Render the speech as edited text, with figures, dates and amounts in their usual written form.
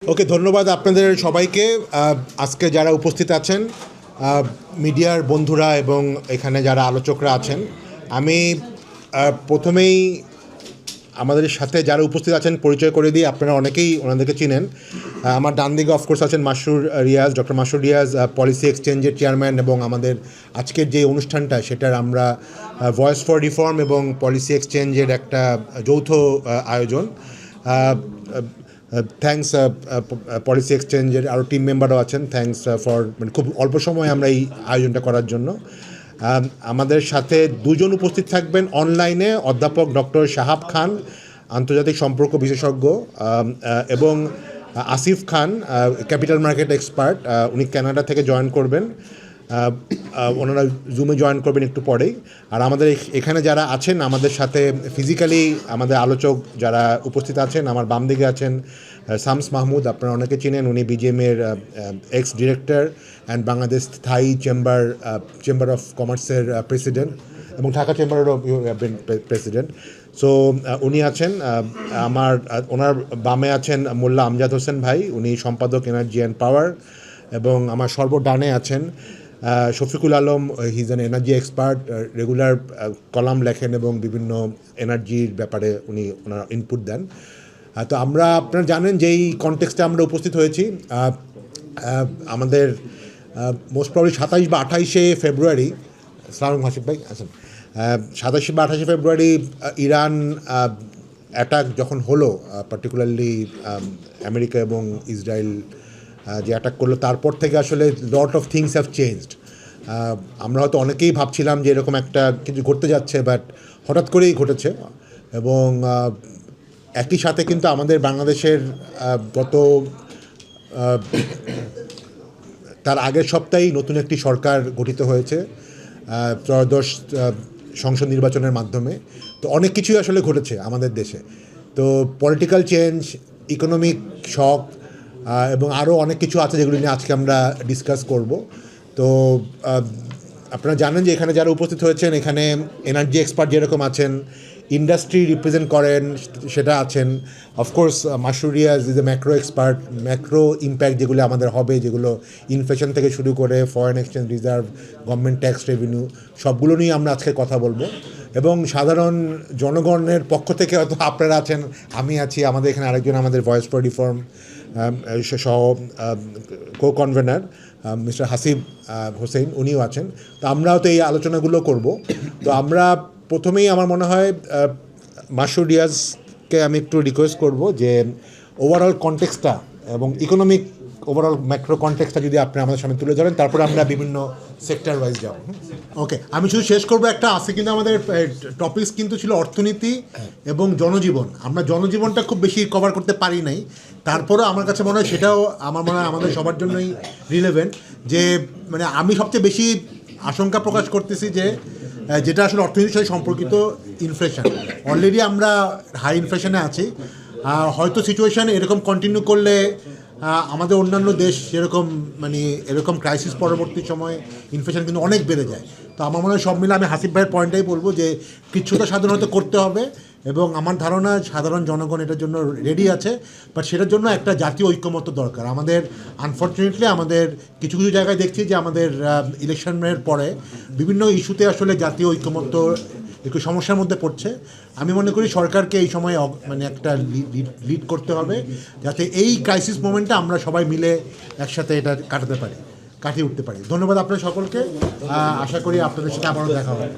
ওকে, ধন্যবাদ আপনাদের সবাইকে। আজকে যারা উপস্থিত আছেন, মিডিয়ার বন্ধুরা এবং এখানে যারা আলোচকরা আছেন, আমি প্রথমেই আমাদের সাথে যারা উপস্থিত আছেন পরিচয় করে দিই। আপনারা অনেকেই ওনাদেরকে চিনেন। আমার ডান দিকে অফকোর্স আছেন মাসরুর রিয়াজ, ডক্টর মাসরুর রিয়াজ, পলিসি এক্সচেঞ্জের চেয়ারম্যান, এবং আমাদের আজকের যে অনুষ্ঠানটা সেটার আমরা ভয়েস ফর রিফর্ম এবং পলিসি এক্সচেঞ্জের একটা যৌথ আয়োজন। থ্যাঙ্কস পলিসি এক্সচেঞ্জের আরও টিম মেম্বারও আছেন। থ্যাঙ্কস ফর খুব অল্প সময় আমরা এই আয়োজনটা করার জন্য। আমাদের সাথে দুজন উপস্থিত থাকবেন অনলাইনে, অধ্যাপক ডক্টর শাহাব খান, আন্তর্জাতিক সম্পর্ক বিশেষজ্ঞ, এবং আসিফ খান, ক্যাপিটাল মার্কেট এক্সপার্ট। উনি কানাডা থেকে জয়েন করবেন। ওনারা জুমে জয়েন করবেন একটু পরেই। আর আমাদের এখানে যারা আছেন আমাদের সাথে ফিজিক্যালি, আমাদের আলোচক যারা উপস্থিত আছেন, আমার বাম দিকে আছেন শামস মাহমুদ, আপনারা অনেকে চিনেন। উনি বিজিএমের ex director and Bangladesh Thai chamber of কমার্সের প্রেসিডেন্ট, এবং ঢাকা চেম্বারেরও প্রেসিডেন্ট। সো উনি আছেন। ওনার বামে আছেন মোল্লা আমজাদ হোসেন ভাই, উনি সম্পাদক এনার্জি অ্যান্ড পাওয়ার। এবং আমার সর্বডানে আছেন Shafiqul Alam, he is an energy expert, regular column লেখেন এবং বিভিন্ন এনার্জির ব্যাপারে উনি ওনার ইনপুট দেন। তো আপনারা জানেন যে এই কনটেক্সটে আমরা উপস্থিত হয়েছি। আমাদের মোস্ট প্রবলি 27 বা 28শে ফেব্রুয়ারি, সালাম হাসিফ ভাই আছেন, 27 বা 28শে ফেব্রুয়ারি ইরান অ্যাটাক যখন হলো, পার্টিকুলারলি আমেরিকা এবং ইসরায়েল যে অ্যাটাক করলো, তারপর থেকে আসলে lot of things have changed. আমরা হয়তো অনেকেই ভাবছিলাম যে এরকম একটা কিছু ঘটতে যাচ্ছে, বাট হঠাৎ করেই ঘটেছে। এবং একই সাথে কিন্তু আমাদের বাংলাদেশের গত তার আগের সপ্তাহেই নতুন একটি সরকার গঠিত হয়েছে ত্রয়োদশ সংসদ নির্বাচনের মাধ্যমে। তো অনেক কিছুই আসলে ঘটেছে আমাদের দেশে। তো পলিটিক্যাল চেঞ্জ, ইকোনমিক শক, এবং আরও অনেক কিছু আছে যেগুলো নিয়ে আজকে আমরা ডিসকাস করব। তো আপনারা জানেন যে এখানে যারা উপস্থিত হয়েছেন, এখানে এনার্জি এক্সপার্ট যেরকম আছেন, ইন্ডাস্ট্রি রিপ্রেজেন্ট করেন সেটা আছেন। Of course Masrur Riaz is a macro expert. Macro impact যেগুলো আমাদের হবে, যেগুলো ইনফ্লেশন থেকে শুরু করে foreign exchange reserve, government tax revenue, সবগুলো নিয়ে আমরা আজকে কথা বলবো। এবং সাধারণ জনগণের পক্ষ থেকে হয়তো আপনারা আছেন, আমি আছি, আমাদের এখানে আরেকজন আমাদের ভয়েস ফর রিফর্ম সহ কো কনভেনার মিস্টার হাসিব হোসেন, উনিও আছেন। তো আমরাও তো এই আলোচনাগুলো করব। তো আমরা প্রথমেই আমার মনে হয় মাসরুর রিয়াজকে আমি একটু রিকোয়েস্ট করব যে ওভারঅল কনটেক্সটটা এবং ইকোনমিক ওভারঅল ম্যাক্রো কনটেক্সটটা যদি আপনি আমাদের সামনে তুলে ধরেন, তারপরে আমরা বিভিন্ন সেক্টর ওয়াইজ যাব। ওকে, আমি শুধু শেষ করবো, একটা আছে কিন্তু আমাদের টপিকস কিন্তু ছিল অর্থনীতি এবং জনজীবন। আমরা জনজীবনটা খুব বেশি কভার করতে পারি নাই, তারপরেও আমার কাছে মনে হয় সেটাও আমার মনে হয় আমাদের সবার জন্যই রিলেভেন্ট। যে মানে আমি সবচেয়ে বেশি আশঙ্কা প্রকাশ করতেছি যে যেটা আসলে অর্থনীতির সাথে সম্পর্কিত, ইনফ্লেশন। অলরেডি আমরা হাই ইনফ্লেশনে আছি। হয়তো সিচুয়েশান এরকম কন্টিনিউ করলে আমাদের অন্যান্য দেশ যেরকম মানে এরকম ক্রাইসিস পরবর্তী সময় ইনফ্লেশন কিন্তু অনেক বেড়ে যায়। তো আমার মনে হয় সব মিলে আমি হাসিফ ভাইয়ের পয়েন্টটাই বলবো যে কিছুটা সাধারণত করতে হবে, এবং আমার ধারণা সাধারণ জনগণ এটার জন্য রেডি আছে। বাট সেটার জন্য একটা জাতীয় ঐক্যমত্য দরকার আমাদের। আনফর্চুনেটলি আমাদের কিছু কিছু জায়গায় দেখছি যে আমাদের ইলেকশনের পরে বিভিন্ন ইস্যুতে আসলে জাতীয় ঐক্যমত্য একটু সমস্যার মধ্যে পড়ছে। আমি মনে করি সরকারকে এই সময় মানে একটা লিড করতে হবে, যাতে এই ক্রাইসিস মোমেন্টে আমরা সবাই মিলে একসাথে এটা কাটিয়ে উঠতে পারি। ধন্যবাদ আপনাদের সকলকে। আশা করি আপনাদের সাথে আবারও দেখা হবে।